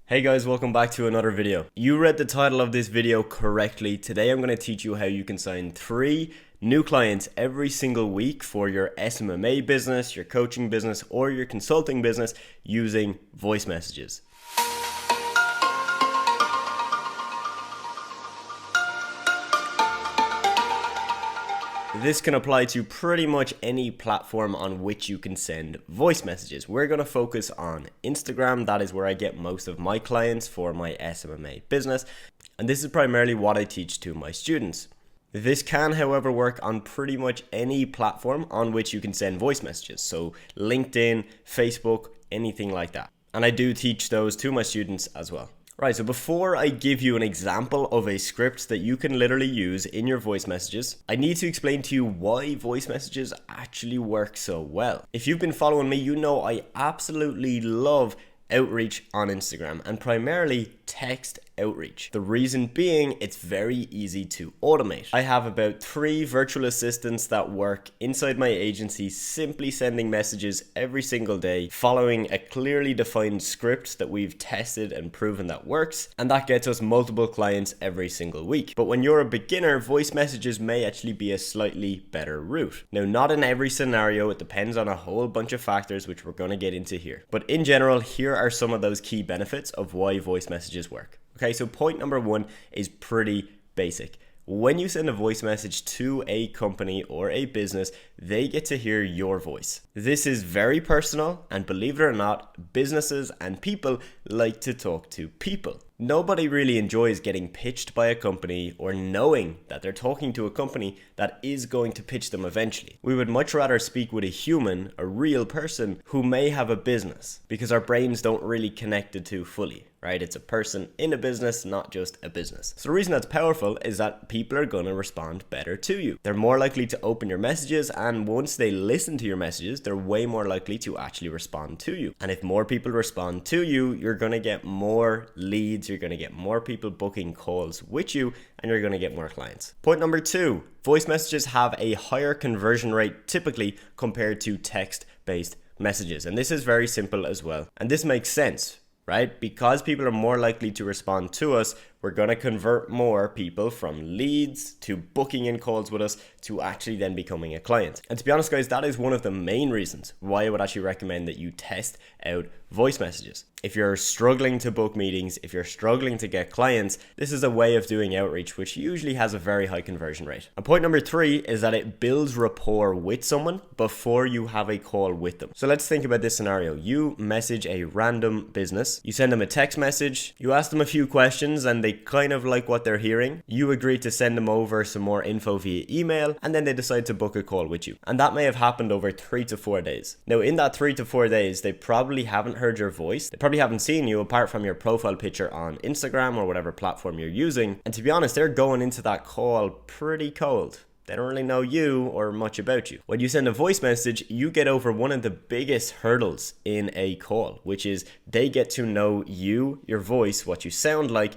Hey guys, welcome back to another video. You read the title of this video correctly. Today I'm going to teach you how you can sign 3 new clients every single week for your SMMA business, your coaching business, or your consulting business using voice messages. This can apply to pretty much any platform on which you can send voice messages. We're going to focus on Instagram. That is where I get most of my clients for my SMMA business. And this is primarily what I teach to my students. This can, however, work on pretty much any platform on which you can send voice messages. So LinkedIn, Facebook, anything like that. And I do teach those to my students as well. Right, so before I give you an example of a script that you can literally use in your voice messages, I need to explain to you why voice messages actually work so well. If you've been following me, you know I absolutely love outreach on Instagram and primarily text outreach. The reason being, it's very easy to automate. I have about 3 virtual assistants that work inside my agency, simply sending messages every single day, following a clearly defined script that we've tested and proven that works, and that gets us multiple clients every single week. But when you're a beginner, voice messages may actually be a slightly better route. Now, not in every scenario, it depends on a whole bunch of factors which we're going to get into here. But in general, here are some of those key benefits of why voice messages work. Okay, so point number 1 is pretty basic. When you send a voice message to a company or a business, they get to hear your voice. This is very personal, and believe it or not, businesses and people like to talk to people. Nobody really enjoys getting pitched by a company or knowing that they're talking to a company that is going to pitch them eventually. We would much rather speak with a human, a real person who may have a business, because our brains don't really connect the two fully, right? It's a person in a business, not just a business. So the reason that's powerful is that people are going to respond better to you. They're more likely to open your messages, and once they listen to your messages, they're way more likely to actually respond to you. And if more people respond to you, you're going to get more leads, you're going to get more people booking calls with you, and you're going to get more clients. Point number 2, voice messages have a higher conversion rate typically compared to text-based messages. And this is very simple as well. And this makes sense, right? Because people are more likely to respond to us, we're going to convert more people from leads to booking in calls with us to actually then becoming a client. And to be honest, guys, that is one of the main reasons why I would actually recommend that you test out voice messages. If you're struggling to book meetings, if you're struggling to get clients, this is a way of doing outreach which usually has a very high conversion rate. And point number 3 is that it builds rapport with someone before you have a call with them. So let's think about this scenario. You message a random business, you send them a text message, you ask them a few questions, and they kind of like what they're hearing. You agree to send them over some more info via email, and then they decide to book a call with you. And that may have happened over 3 to 4 days. Now, in that 3 to 4 days, they probably haven't heard your voice. They probably haven't seen you apart from your profile picture on Instagram or whatever platform you're using. And to be honest, they're going into that call pretty cold. They don't really know you or much about you. When you send a voice message, you get over one of the biggest hurdles in a call, which is they get to know you, your voice, what you sound like,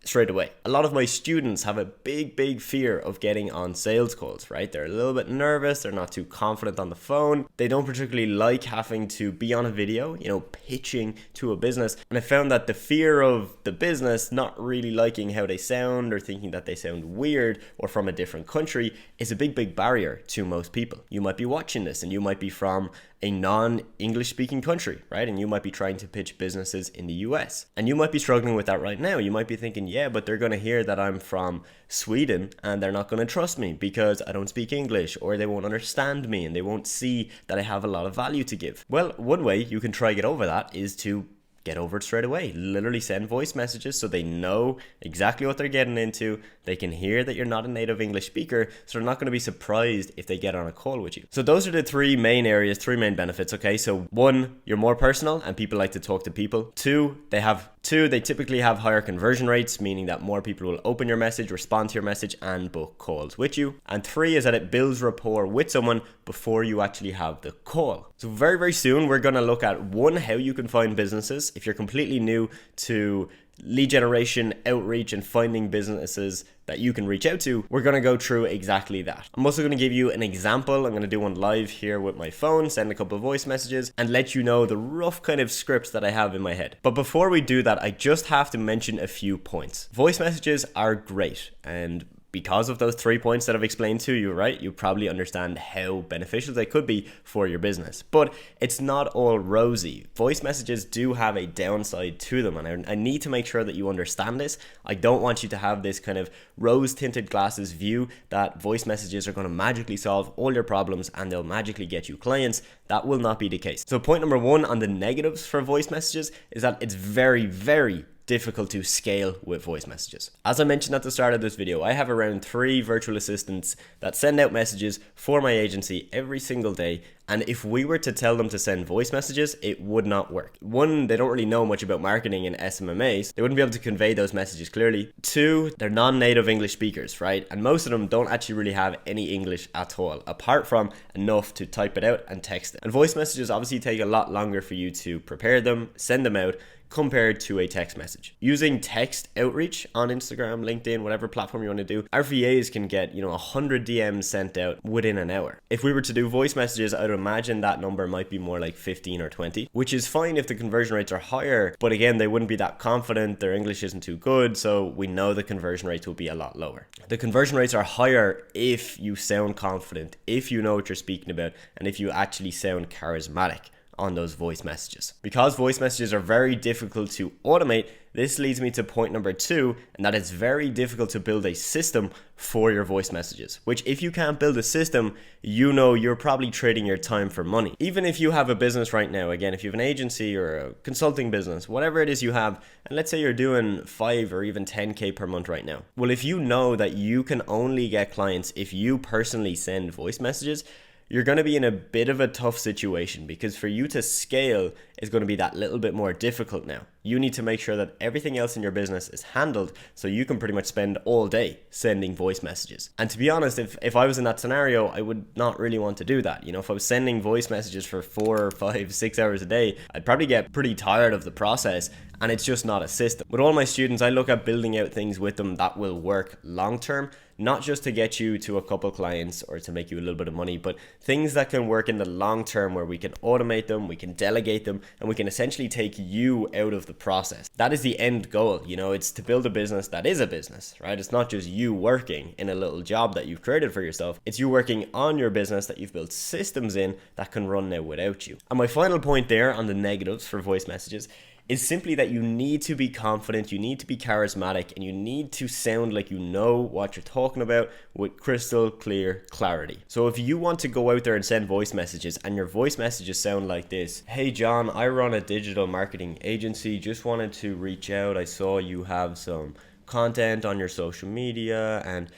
straight away. A lot of my students have a big fear of getting on sales calls, right? They're a little bit nervous, they're not too confident on the phone, they don't particularly like having to be on a video, pitching to a business. And I found that the fear of the business not really liking how they sound or thinking that they sound weird or from a different country is a big barrier to most people. You might be watching this and you might be from a non-English speaking country, right? And you might be trying to pitch businesses in the US. And you might be struggling with that right now. You might be thinking, yeah, but they're going to hear that I'm from Sweden and they're not going to trust me because I don't speak English, or they won't understand me and they won't see that I have a lot of value to give. Well, one way you can try get over that is to get over it straight away. Literally send voice messages so they know exactly what they're getting into. They can hear that you're not a native English speaker, so they're not going to be surprised if they get on a call with you. So those are the 3 main areas, 3 main benefits, okay? So 1, you're more personal and people like to talk to people. 2, they typically have higher conversion rates, meaning that more people will open your message, respond to your message, and book calls with you. And 3 is that it builds rapport with someone before you actually have the call. So very soon, we're going to look at 1, how you can find businesses if you're completely new to lead generation, outreach, and finding businesses that you can reach out to, we're going to go through exactly that. I'm also going to give you an example. I'm going to do one live here with my phone, send a couple of voice messages, and let you know the rough kind of script that I have in my head. But before we do that, I just have to mention a few points. Voice messages are great, and because of those 3 points that I've explained to you, right, you probably understand how beneficial they could be for your business. But it's not all rosy. Voice messages do have a downside to them, and I need to make sure that you understand this. I don't want you to have this kind of rose-tinted glasses view that voice messages are going to magically solve all your problems and they'll magically get you clients. That will not be the case. So point number 1 on the negatives for voice messages is that it's very, very difficult to scale with voice messages. As I mentioned at the start of this video, I have around 3 virtual assistants that send out messages for my agency every single day, and if we were to tell them to send voice messages, it would not work. 1, they don't really know much about marketing and SMMAs. They wouldn't be able to convey those messages clearly. 2, they're non-native English speakers, right? And most of them don't actually really have any English at all, apart from enough to type it out and text it. And voice messages obviously take a lot longer for you to prepare them, send them out, compared to a text message. Using text outreach on Instagram, LinkedIn, whatever platform you want to do, our VAs can get, 100 DMs sent out within an hour. If we were to do voice messages, I would imagine that number might be more like 15 or 20, which is fine if the conversion rates are higher, but again, they wouldn't be that confident, their English isn't too good, so we know the conversion rates will be a lot lower. The conversion rates are higher if you sound confident, if you know what you're speaking about, and if you actually sound charismatic on those voice messages. Because voice messages are very difficult to automate, this leads me to point number 2, and that it's very difficult to build a system for your voice messages, which if you can't build a system, you're probably trading your time for money. Even if you have a business right now, again, if you have an agency or a consulting business, whatever it is you have, and let's say you're doing 5 or even 10K per month right now. Well, if you know that you can only get clients if you personally send voice messages, you're going to be in a bit of a tough situation, because for you to scale is going to be that little bit more difficult now. You need to make sure that everything else in your business is handled so you can pretty much spend all day sending voice messages. And to be honest, if I was in that scenario, I would not really want to do that. If I was sending voice messages for 4, 5, 6 hours a day, I'd probably get pretty tired of the process, and it's just not a system. With all my students, I look at building out things with them that will work long term, not just to get you to a couple clients or to make you a little bit of money, but things that can work in the long term where we can automate them, we can delegate them, and we can essentially take you out of the process. That is the end goal. It's to build a business that is a business, right? It's not just you working in a little job that you've created for yourself. It's you working on your business that you've built systems in that can run now without you. And my final point there on the negatives for voice messages is simply that you need to be confident, you need to be charismatic, and you need to sound like you know what you're talking about with crystal clear clarity. So if you want to go out there and send voice messages and your voice messages sound like this: "Hey John, I run a digital marketing agency, just wanted to reach out. I saw you have some content on your social media, and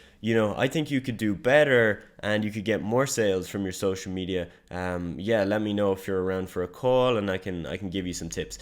I think you could do better and you could get more sales from your social media. Let me know if you're around for a call and I can give you some tips."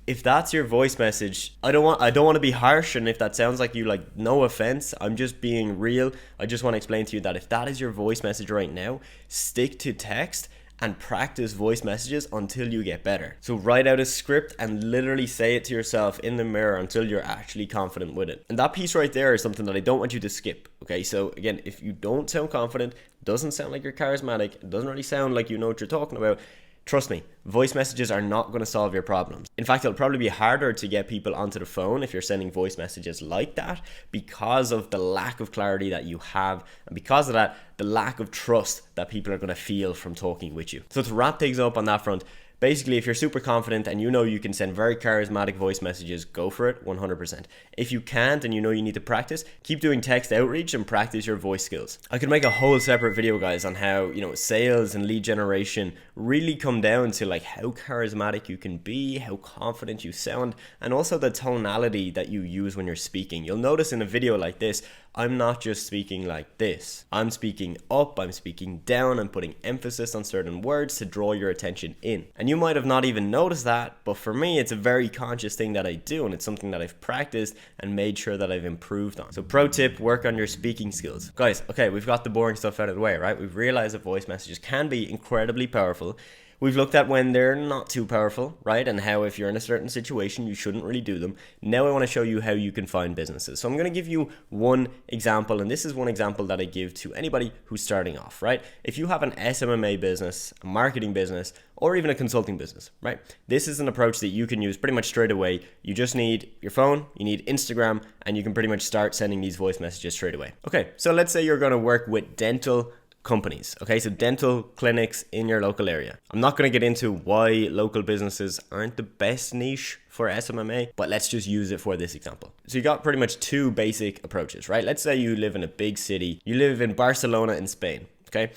If that's your voice message, I don't want to be harsh, and if that sounds like you, no offense, I'm just being real. I just want to explain to you that if that is your voice message right now, stick to text and practice voice messages until you get better. So write out a script and literally say it to yourself in the mirror until you're actually confident with it. And that piece right there is something that I don't want you to skip. Okay, so again, if you don't sound confident, doesn't sound like you're charismatic, it doesn't really sound like you know what you're talking about, trust me, voice messages are not going to solve your problems. In fact, it'll probably be harder to get people onto the phone if you're sending voice messages like that, because of the lack of clarity that you have, and because of that, the lack of trust that people are going to feel from talking with you. So to wrap things up on that front, basically, if you're super confident and you can send very charismatic voice messages, go for it 100%. If you can't and you need to practice, keep doing text outreach and practice your voice skills. I could make a whole separate video, guys, on how, sales and lead generation really come down to how charismatic you can be, how confident you sound, and also the tonality that you use when you're speaking. You'll notice in a video like this, I'm not just speaking like this. I'm speaking up, I'm speaking down, I'm putting emphasis on certain words to draw your attention in. And you might have not even noticed that, but for me, it's a very conscious thing that I do, and it's something that I've practiced and made sure that I've improved on. So pro tip, work on your speaking skills. Guys, okay, we've got the boring stuff out of the way, right? We've realized that voice messages can be incredibly powerful. We've looked at when they're not too powerful, right? And how if you're in a certain situation, you shouldn't really do them. Now I want to show you how you can find businesses. So I'm going to give you one example, and this is one example that I give to anybody who's starting off, right? If you have an SMMA business, a marketing business, or even a consulting business, right? This is an approach that you can use pretty much straight away. You just need your phone, you need Instagram, and you can pretty much start sending these voice messages straight away. Okay, so let's say you're going to work with dental companies, okay? So dental clinics in your local area. I'm not going to get into why local businesses aren't the best niche for SMMA, but let's just use it for this example. So you got pretty much two basic approaches, right? Let's say you live in a big city. You live in Barcelona in Spain, okay?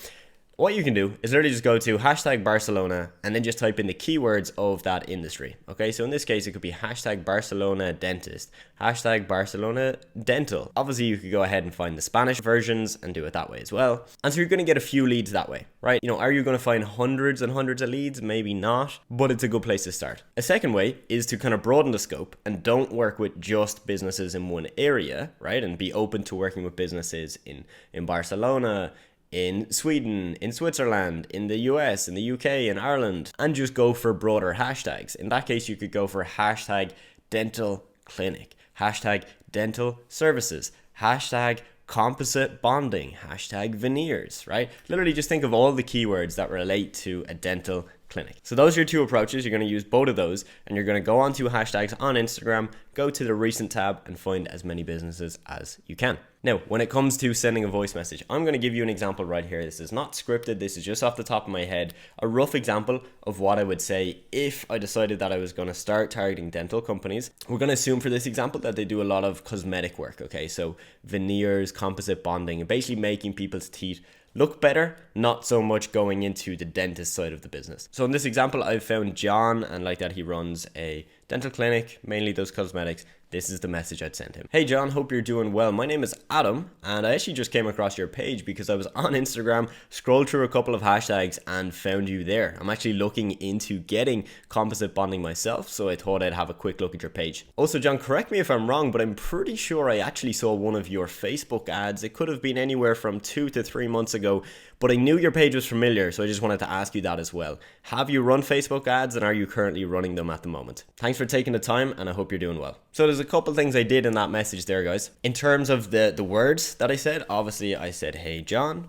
What you can do is literally just go to hashtag Barcelona and then just type in the keywords of that industry. Okay, so in this case, it could be hashtag Barcelona dentist, hashtag Barcelona dental. Obviously, you could go ahead and find the Spanish versions and do it that way as well. And so you're going to get a few leads that way, right? You know, are you going to find hundreds and hundreds of leads? Maybe not, but it's a good place to start. A second way is to kind of broaden the scope and don't work with just businesses in one area, right? And be open to working with businesses in Barcelona, in Sweden, in Switzerland, in the US, in the UK, in Ireland, and just go for broader hashtags. In that case, you could go for hashtag dental clinic, hashtag dental services, hashtag composite bonding, hashtag veneers, right? Literally just think of all the keywords that relate to a dental clinic. So those are your two approaches. You're going to use both of those, and you're going to go onto hashtags on Instagram, go to the recent tab and find as many businesses as you can. Now, when it comes to sending a voice message, I'm going to give you an example right here. This is not scripted. This is just off the top of my head, a rough example of what I would say if I decided that I was going to start targeting dental companies. We're going to assume for this example that they do a lot of cosmetic work, okay? So veneers, composite bonding, and basically making people's teeth look better, not so much going into the dentist side of the business. So in this example, I've found John, and like that, he runs a dental clinic, mainly does cosmetics. This is the message I'd send him. Hey John, hope you're doing well. My name is Adam, and I actually just came across your page because I was on Instagram, scrolled through a couple of hashtags and found you there. I'm actually looking into getting composite bonding myself, so I thought I'd have a quick look at your page. Also, John, correct me if I'm wrong, but I'm pretty sure I actually saw one of your Facebook ads. It could have been anywhere from 2 to 3 months ago, but I knew your page was familiar, so I just wanted to ask you that as well. Have you run Facebook ads, and are you currently running them at the moment? Thanks for taking the time, and I hope you're doing well. So there's a couple things I did in that message there, guys. In terms of the words that I said, obviously I said, hey John,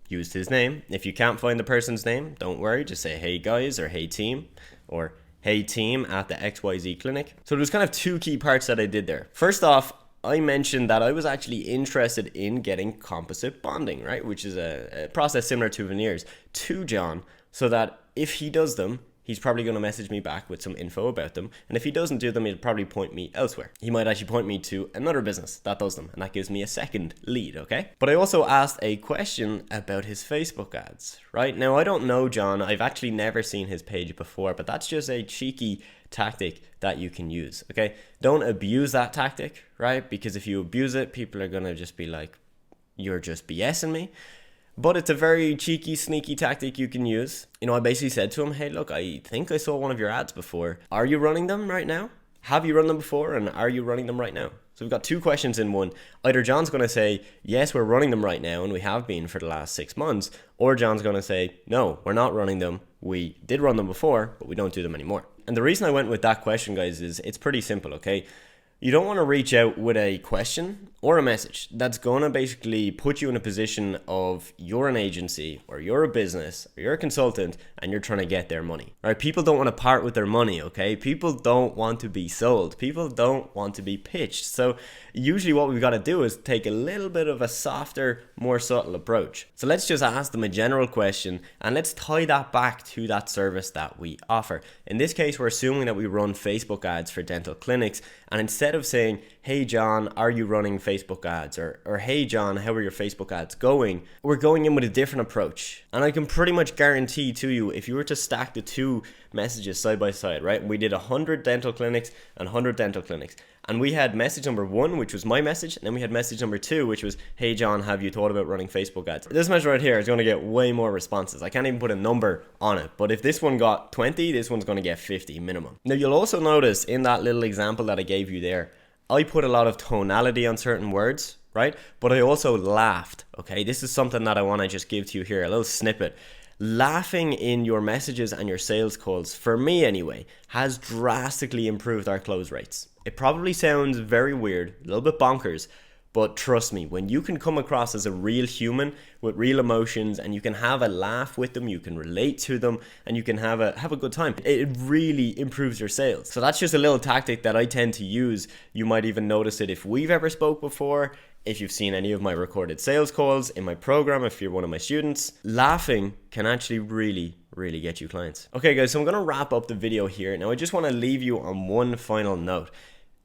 used his name. If you can't find the person's name, don't worry, just say hey guys, or hey team, or hey team at the XYZ clinic. So there's kind of two key parts that I did there. First off, I mentioned that I was actually interested in getting composite bonding, right? Which is a process similar to veneers, to John, so that if he does them, he's probably going to message me back with some info about them. And if he doesn't do them, he'll probably point me elsewhere. He might actually point me to another business that does them, and that gives me a second lead, okay? But I also asked a question about his Facebook ads, right? Now, I don't know John. I've actually never seen his page before, but that's just a cheeky tactic that you can use, okay? Don't abuse that tactic, right? Because if you abuse it, people are going to just be like, you're just BSing me. But it's a very cheeky, sneaky tactic you can use. You know, I basically said to him, hey, look, I think I saw one of your ads before. Are you running them right now? Have you run them before? And are you running them right now? So we've got two questions in one. Either John's going to say, yes, we're running them right now, and we have been for the last 6 months. Or John's going to say, no, we're not running them. We did run them before, but we don't do them anymore. And the reason I went with that question, guys, is it's pretty simple, okay? You don't want to reach out with a question or a message that's going to basically put you in a position of you're an agency or you're a business or you're a consultant and you're trying to get their money. All right, people don't want to part with their money, okay? People don't want to be sold. People don't want to be pitched. So usually what we've got to do is take a little bit of a softer, more subtle approach. So let's just ask them a general question and let's tie that back to that service that we offer. In this case, we're assuming that we run Facebook ads for dental clinics, and instead of saying, hey John, are you running Facebook ads? Or hey John, how are your Facebook ads going? We're going in with a different approach. And I can pretty much guarantee to you, if you were to stack the two messages side by side, right? We did 100 dental clinics and 100 dental clinics. And we had message number 1, which was my message. And then we had message number 2, which was, hey John, have you thought about running Facebook ads? This message right here is going to get way more responses. I can't even put a number on it. But if this one got 20, this one's going to get 50 minimum. Now you'll also notice in that little example that I gave you there, I put a lot of tonality on certain words, right? But I also laughed, okay? This is something that I want to just give to you here, a little snippet. Laughing in your messages and your sales calls, for me anyway, has drastically improved our close rates. It probably sounds very weird, a little bit bonkers, but trust me, when you can come across as a real human with real emotions and you can have a laugh with them, you can relate to them, and you can have a good time, it really improves your sales. So that's just a little tactic that I tend to use. You might even notice it if we've ever spoke before, if you've seen any of my recorded sales calls in my program, if you're one of my students. Laughing can actually really get you clients. Okay guys, so I'm gonna wrap up the video here. Now I just wanna leave you on one final note.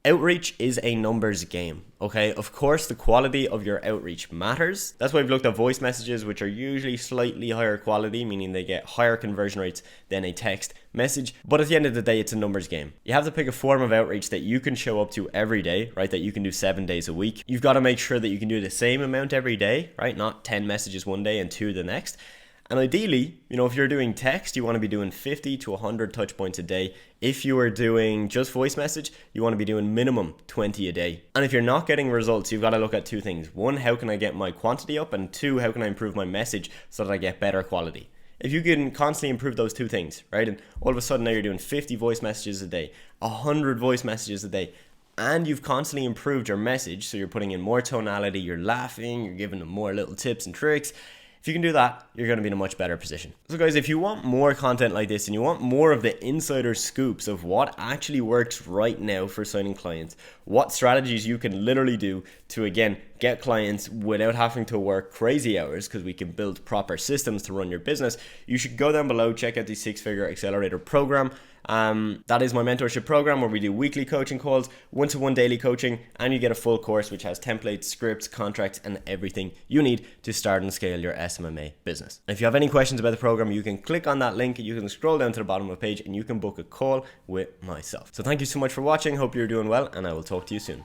Outreach is a numbers game, okay? Of course, the quality of your outreach matters. That's why we've looked at voice messages, which are usually slightly higher quality, meaning they get higher conversion rates than a text message. But at the end of the day, it's a numbers game. You have to pick a form of outreach that you can show up to every day, right? That you can do 7 days a week. You've got to make sure that you can do the same amount every day, right? Not 10 messages one day and 2 the next. And ideally, if you're doing text, you want to be doing 50 to 100 touch points a day. If you are doing just voice message, you want to be doing minimum 20 a day. And if you're not getting results, you've got to look at 2 things. 1, how can I get my quantity up? And 2, how can I improve my message so that I get better quality? If you can constantly improve those 2 things, right? And all of a sudden now you're doing 50 voice messages a day, 100 voice messages a day, and you've constantly improved your message, so you're putting in more tonality, you're laughing, you're giving them more little tips and tricks. If you can do that, you're going to be in a much better position. So guys, if you want more content like this and you want more of the insider scoops of what actually works right now for signing clients, what strategies you can literally do to, again, get clients without having to work crazy hours, because we can build proper systems to run your business, you should go down below, check out the 6-Figure Accelerator program. That is my mentorship program where we do weekly coaching calls, 1-to-1 daily coaching, and you get a full course which has templates, scripts, contracts, and everything you need to start and scale your SMMA business. If you have any questions about the program, you can click on that link, you can scroll down to the bottom of the page, and you can book a call with myself. So thank you so much for watching. Hope you're doing well, and I will talk to you soon.